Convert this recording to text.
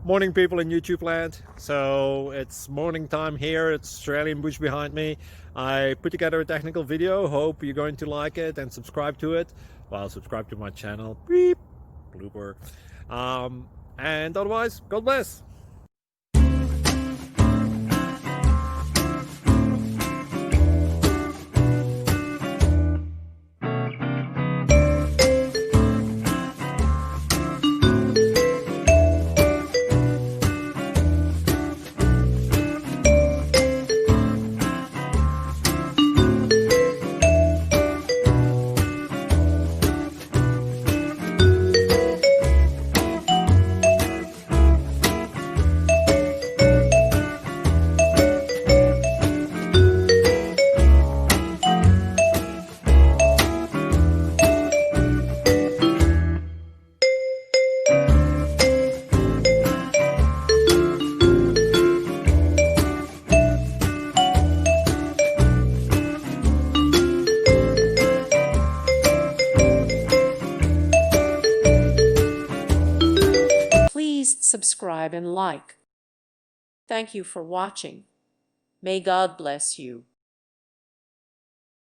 Morning, people in YouTube land. So it's morning time here. It's Australian bush behind me. I put together a technical video. Hope you're going to like it and subscribe to it. Well, subscribe to my channel. Beep, blooper. And otherwise, God bless. Please subscribe and like. Thank you for watching. May God bless you.